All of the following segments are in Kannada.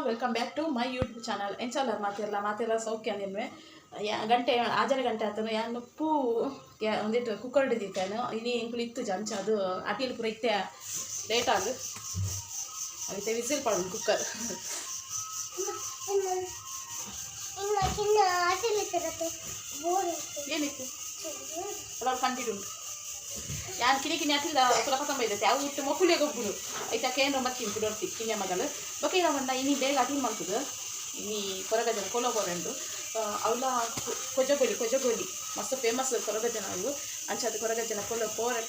welcome back to my YouTube channel ಎಂಚಲ್ಲ ಮಾತೆಲ್ಲ ಸೌಖ್ಯ ನಿಮ್ಮೆ ಗಂಟೆ ಆಜರ ಗಂಟೆ ಆತನು ಯಾನ್ ಉಪ್ಪು ಒಂದಿಟ್ಟು ಕುಕ್ಕರ್ ಹಿಡಿದಿತ್ತೇನು ಇನಿ ಇಂಕ್ಲು ಇತ್ತು ಜಂಚ ಅದು ಅಟಿಲ್ ಪೂರ ಇತ್ತೆ ಲೇಟ್ ಆಗ ಅದಕ್ಕೆ ವಿಸಿಲ್ ಪಾಡು ಕುಕ್ಕರ್ ಏನಿತ್ತು ಕಂಟಿನ್ಯೂ ಉಂಟು ಯಾರು ಕಿನಿ ಅತಿಲ್ಲ ಸುಲಭ ಇದೈತೆ ಅವು ಇಟ್ಟು ಮೊಕ್ಕುಳಿಗೆ ಹೋಗ್ಬಿಡು ಆಯ್ತಾ ಕೇಂದ್ರ ಮತ್ತೆ ತಿಂತು ಡೊಟ್ಟಿ ಕಿನ್ಯ ಮಗಲು ಬೊಕ್ಕ ಬಂದ ಇನಿ ಬೇಗ ಅಟೀನ್ ಮಾಡ್ತದೆ ಇನಿ ಕೊರಗಜನ ಕೊಲೋಬೋರೆಂಡು ಅವಳ ಕೊಜಗೋಲಿ ಮಸ್ತ್ ಫೇಮಸ್ ಕೊರಗಜನ ಇವು ಅಂಚ ಅದು ಕೊರಗಜನ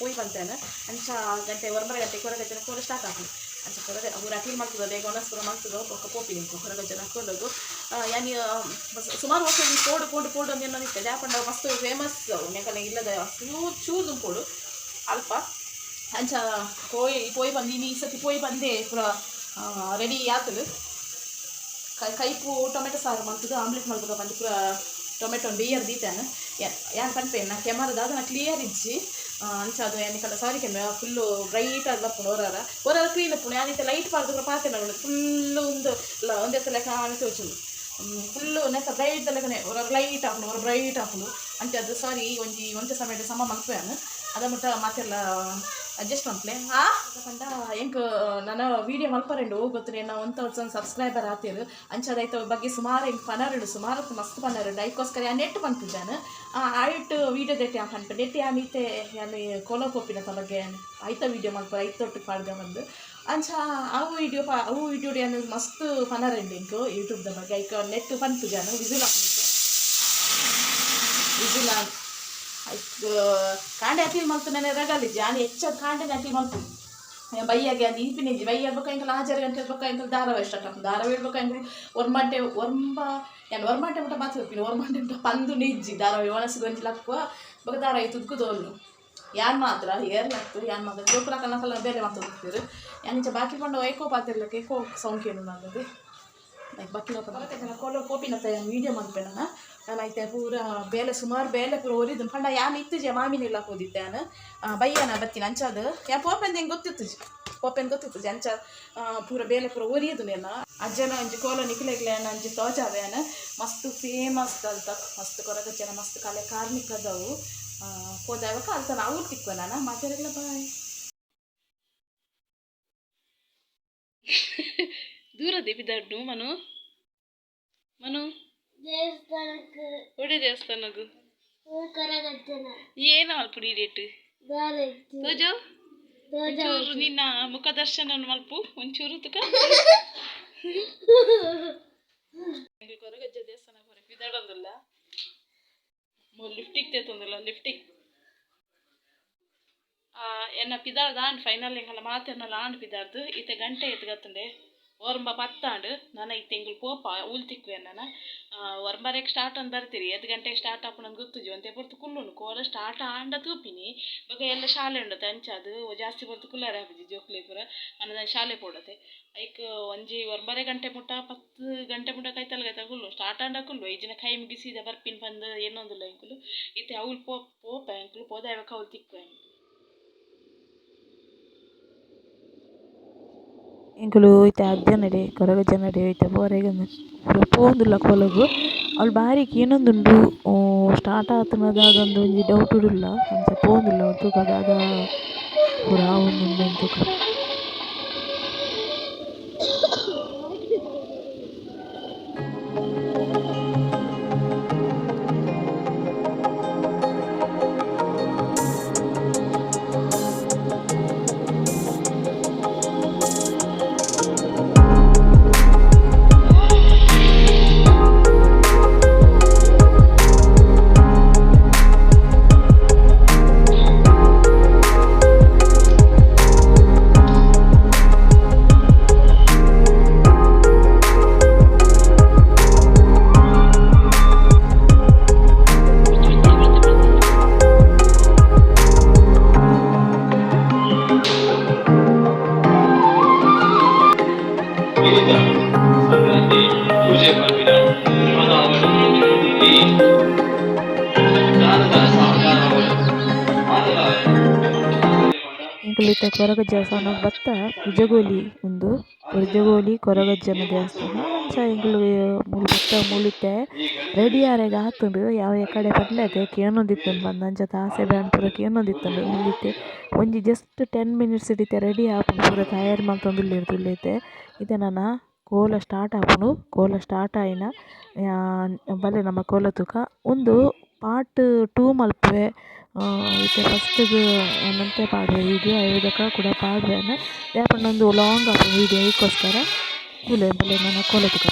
ಪೋಯ್ ಬಂತೇನೆ ಅಂಚ ಗಂಟೆ 1 ಗಂಟೆ ಕೊರಗಜನ ಕೋಲ ಸ್ಟಾರ್ಟ್ ಆಗ್ತದೆ ಅಂಚ ಅವ್ರು ಅಟೀನ್ ಮಾಡ್ತದೆ ಬೇಗ ಒಣಸ್ಪುರ ಮಾಡ್ತದೆ ಬೊಕ್ಕ ಪೋಪಿ ನಿಂತು ಕೊರಗಜನ ಕೋಲೋದು ಯಾನಿ ಸುಮಾರು ವರ್ಷ ಪೋಡು ಅಂತ ಏನೋ ಇರ್ತದೆ ಯಾಕಂದ್ರೆ ಮಸ್ತ್ ಫೇಮಸ್ ನೆಕಲ ಇಲ್ಲದ ಚೂರು ಪೋಡು ಅಲ್ಪ ಅಂಚ ಪೋಯ್ ಬಂದು ಈ ಸತಿ ಪೋಯ್ ಬಂದೆ ಪೂರ ರೆಡಿ ಆತಲು ಕೈಪು ಟೊಮೆಟೊ ಸಾರು ಮಾಡ್ತದೆ ಆಮ್ಲೆಟ್ ಮಾಡ್ಬೋದು ಬಂದು ಪೂರ ಟೊಮೆಟೊ ಬೇಯರ್ ದೀತಾನೆ ಯಾರು ಕನ್ಪೇನ ಕೆಮರದಾಗ ನಾ ಕ್ಲಿಯರ್ ಇಜ್ಜಿ ಅಂಚ ಅದು ಏನಕ್ಕಲ್ಲ ಸಾರಿ ಕೆಮ್ಮೆ ಫುಲ್ಲು ಬ್ರೈಟ್ ಆಗಿ ಬರ್ಪುಣು ಹೊರ ಕ್ಲೀನ್ ಉಪ್ಪುಣು ಯಾನಿತ್ತೆ ಲೈಟ್ ಪಾರ್ದು ಪಾತೆ ನೋಡಿ ಫುಲ್ಲು ಒಂದೇ ಸಲ ಕಾಣಿಸಿ ಹೋಚುಂಡು ಫುಲ್ಲು ನೆಕ್ಕ ಬ್ರೈಟ್ ಲೆಕ್ಕನೆ ಹೊರ ಲೈಟ್ ಹಾಕೊಂಡು ಹೊರ ಬ್ರೈಟ್ ಹಾಕೊಂಡು ಅಂಚೆ ಅದು ಸಾರಿ ಒಂಚೆ ಸಮಯ ಸಮ ಮಲ್ಪೇನು ಅದ ಮುಟ್ಟ ಮಾತೆಲ್ಲ ಅಡ್ಜಸ್ಟ್ ಮಾಡ್ಲೆ ಕಂಡ ಎಂಕ್ ನಾನು ವೀಡಿಯೋ ಮಲ್ಪರೆಂಡು ಗೊತ್ತರೆ ನಾ 1000 ಸಬ್ಸ್ಕ್ರೈಬರ್ ಆತಿರು ಅಂಚದೈತ ಬಗ್ಗೆ ಸುಮಾರು ಎಂಕ್ ಪನರೆಂಡು ಸುಮಾರು ಮಸ್ತ್ ಪನರೆಂಡು ಐಕೋಸ್ಕರ ಯಾ ನೆಟ್ ಪನ್ಪುಜಾನು ಆಯ್ತು ವೀಡಿಯೋ ದೆಟ್ಟೆ ಯಾ ಪನ್ಪು ನೆಟ್ ಯಾ ಮೀತೆ ಯಾನು ಕೋಲ ಪೋಪಿನ ಬಗ್ಗೆ ಐತ ವೀಡಿಯೋ ಮಲ್ಪ ಐತೊಟ್ಟು ಪಾಡ್ಗ ಬಂದು ಅಂಚ ಅವು ವಿಡಿಯೋ ಯಾನು ಮಸ್ತ್ ಪನರೆಂಡು ಎಂಕು ಯೂಟ್ಯೂಬ್ದ ಬಗ್ಗೆ ಐಕ ನೆಟ್ ಪನ್ಪುಜಾನು ವಿಸಿಲ್ ಕಾಂಡೆ ಅಟೀಲ್ ಮಲ್ತು ನೆನೆ ರಗಲಿಜ್ಜಿ ನಾನು ಹೆಚ್ಚದು ಕಾಂಡೆನೆ ಅಟೀಲ್ ಮಲ್ತು ಬೈಯಾಗೆ ಅದು ಇನ್ಪಿನಿಜ್ಜಿ ಬೈ ಹೇಳ್ಬೇಕು ಎಂಕಲ್ 6 ಗಂಟೆ ಹೇಳ್ಬೇಕು ಎಂಕಲ್ ಧಾರಾವಾಹಿ ಸ್ಟಾರ್ಟ್ ಆಗ್ತದೆ ಧಾರಾವಾಹಿ ಹೇಳ್ಬೇಕು ಎಂಕಲ್ ಒರ್ಮಂಟೆ ಮುಟ್ಟ ಮಾತಾಡ್ತೀನಿ ಒರ್ಮಂಟೆ ಮುಟ್ಟ ಪಂದು ನಿಜ್ಜಿ ಧಾರಾವಾಹಿ ಒಣಸಿ ಗಂಜಿ ಲಕ್ಕುವ ಬಗ ಧಾರಾವಾಹಿ ತುದ್ಕುದೋಲ್ಲು ಯಾನ್ ಮಾತ್ರ ಏರ್ಲಕ್ತು ಯಾನ್ ಮಾತ್ರ ಜೋಕುಲ ಕನ್ನಕಲ್ಲ ಬೇರೆ ಮಾತಾಡ್ತಿರು ಯಾನಿಂಚ ಬಾಕಿ ಕೊಂಡು ಏಕೋ ಪಾತಿರ್ಲಕ್ಕೆ ಏಕೋ ಸೌಂಕೇನು ನಾಗದು ಬಾಕಿ ಕೋಲ ಕೋಪಿನ ವೀಡಿಯೋ ಮಾಡ್ಬೇಡ ನಾನು ಐತೆ ಪೂರ ಬೇಲೆ ಸುಮಾರು ಬೇಲೆ ಪೂರ ಒರಿದು ಪಂಡ ಯಾನು ಇತ್ತು ಮಾಮಿನಿಲ್ಲ ಹೋದಿದ್ದೆ ನಾನು ಬಯ್ಯನ ಬತ್ತೀನಿ ಅಂಚದು ಯಾ ಪೋಪೆಂದು ಹೆಂಗೆ ಗೊತ್ತಿತ್ತು ಅಂಚ ಪೂರ ಬೇಲೆ ಪೂರ ಒರಿಯೋದು ನೇನ ಅಜ್ಜನ ಅಂಜಿ ಕೋಲ ನಿಖಿಲೆಗ್ಲೆ ಅಂಜಿ ತೋಜಾವೇನ ಮಸ್ತ್ ಫೇಮಸ್ ಅಲ್ತ ಮಸ್ತ್ ಕೊರಗಜ್ಜನ ಮಸ್ತ್ ಕಲೆ ಕಾರ್ಮಿಕದವು ಹೋದಾಗ ಅಲ್ತ ನಾವು ತಿಕ್ಕೋ ನಾನು ಮಾತಾಡಲ್ಲ ಬಾಯ್ ದೂರದೇ ಬಿದ್ದಾಡ್ನು ಮನು ದೇವಸ್ಥಾನಕ್ಕೂ ಏನು ಮಲ್ಪುಡಿ ಡೇಟ್ ತೋಜೋ ಒಂಚೂರು ನಿನ್ನ ಮುಖ ದರ್ಶನ ಮಲ್ಪು ಒಂಚೂರು ತುಕ ಕೊರಗಜ್ಜ ದೇವಸ್ಥಾನ ಹೊರ ಬಿದ್ದಾಡೋದಿಲ್ಲ ಲಿಫ್ಟಿಗೆ ತೇತೊಂದಿಲ್ಲ ಲಿಫ್ಟಿಗೆ ಎನ್ನ ಪಿದಾರ್ದ ಆಂಡ್ ಫೈನಲ್ ಎಂಗಲ್ಲ ಮಾತೆನ್ನಲ್ಲ ಆಂಡ್ ಪಿದಾರ್ದು ಈತೆ ಗಂಟೆ ಎತ್ಗತ್ತಂಡೆ ಒರಂಬ ಪತ್ತಾಂಡು ನಾನು ಐತೆ ಎಂಗ್ಳು ಪೋಪ ಉಲ್ತಿಕ್ವೆ ನಾನು ಒರಂಬರೆಗೆ ಸ್ಟಾರ್ಟ್ ಅಂತ ಬರ್ತೀರಿ 5 ಗಂಟೆಗೆ ಸ್ಟಾರ್ಟ್ ಆಪು ನಂಗೆ ಗೊತ್ತುಜು ಅಂತ ಬರ್ತು ಕುಲ್ಲುನು ಕೋಲ ಸ್ಟಾರ್ಟ್ ಆಂಡ ತೂಪಿನಿ ಬಗೆ ಎಲ್ಲ ಶಾಲೆ ಉಂಡತೆ ಅಂಚದು ಜಾಸ್ತಿ ಬರ್ತು ಕುಲ್ಲರೆ ಹಾಪಿಜಿ ಜೋಕ್ಲಿ ಪೂರ ನನ್ನ ಶಾಲೆ ಪೋಡತೆ ಐಕ್ ಒಂಜಿ 1 ಗಂಟೆ ಮುಟ್ಟ 10 ಗಂಟೆ ಮುಟ್ಟ ಕೈತಲ್ಗೈತ ಕುಲ್ಲು ಸ್ಟಾರ್ಟ್ ಆಂಡ ಕುಲ್ಲು ಈಜಿನ ಕೈ ಮುಗಿಸಿದ ಬರ್ಪಿನ ಬಂದು ಏನೊಂದಿಲ್ಲ ಎಂಕುಲು ಈತೆ ಅವ್ಲು ಪೋಪ ಎಂಕುಲು ಪೋದಾಯಕ ಅವ್ಲು ತಿಕ್ವೆ ಎಂಕುಲು ಐತೆ ಅಜ್ಜನಡೆ ಕೊರಗಜ್ಜನಡೆ ಐತೆ ಬೋರೆಗೆ ಪೋಂದುಲ್ಲ ಕೊಲಗು ಅವಳು ಬಾರಿಗೆ ಏನೊಂದುಂಡು ಸ್ಟಾರ್ಟ್ ಆತನದಾಗೊಂದು ಒಂಜಿ ಡೌಟ್ ಉಡುಲ್ಲ ಅಂಚ ಪೋಂದುಲ್ಲ ತೂಕ ದಾದ ಪೂರ ಆವೊಂದುಂಡು ತೂಕ ಎಂಕುಲಿತ ಕೊರಗಜ್ಜ ಸನ ಬತ್ತ ಇಜಗೋಲಿ ಒಂದು ಇಜಗೋಲಿ ಕೊರಗಜ್ಜನ ದೇವಸ್ಥಾನ ಅಂಚ ಎಂಕುಲು ಮೂಲು ಬತ್ತ ಮೂಲಿತ್ತೆ ರೆಡಿ ಆರೆಗ ಆತುಂಡು ಯಾವ ಕಡೆ ಬರ್ಲೇದೆ ಕೇನೊಂದಿತ್ತುಂಡು ಬಂದು ಅಂಚ ಆಸೆ ಬ್ಯಾಂಡ್ ಪೂರ ಕೇನೊಂದಿತ್ತುಂಡು ಇಲ್ಲಿತ್ತೆ ಒಂಜಿ ಜಸ್ಟ್ 10 ಮಿನಿಟ್ಸ್ ಇಡಿತೆ ರೆಡಿ ಆಪುಂಡು ಪೂರ ತಯಾರು ಮಲ್ತೊಂದುಲ್ಲೆರ್ ತುಲ್ಲೈತೆ ಇತ್ತೆ ನನ್ನ ಕೋಲ ಸ್ಟಾರ್ಟ್ ಆಪುಂಡು ಕೋಲ ಸ್ಟಾರ್ಟ್ ಆಯಿನ ಬಲೆ ನಮ್ಮ ಕೋಲ ತೂಕ ಒಂದು ಪಾರ್ಟ್ 2 ಮಲ್ಪುವೆ ಇತ್ತೆ ಫಸ್ಟ್‌ಗ್ ಮೆಂತೆ ಪಾಡ್ವೆ ವಿಡಿಯೋ ಅಯೋಧ್ಯಕ ಕೂಡ ಪಾಡ್ವೆನ ದಾಯೆಪಂಡ ಒಂದು ಲಾಂಗ್ ಆಪುಂಡು ವಿಡಿಯೋ ಈಗೋಸ್ಕರ ತೂಲೆ ಬಲೆ ನನ್ನ ಕೋಲ ತೂಕ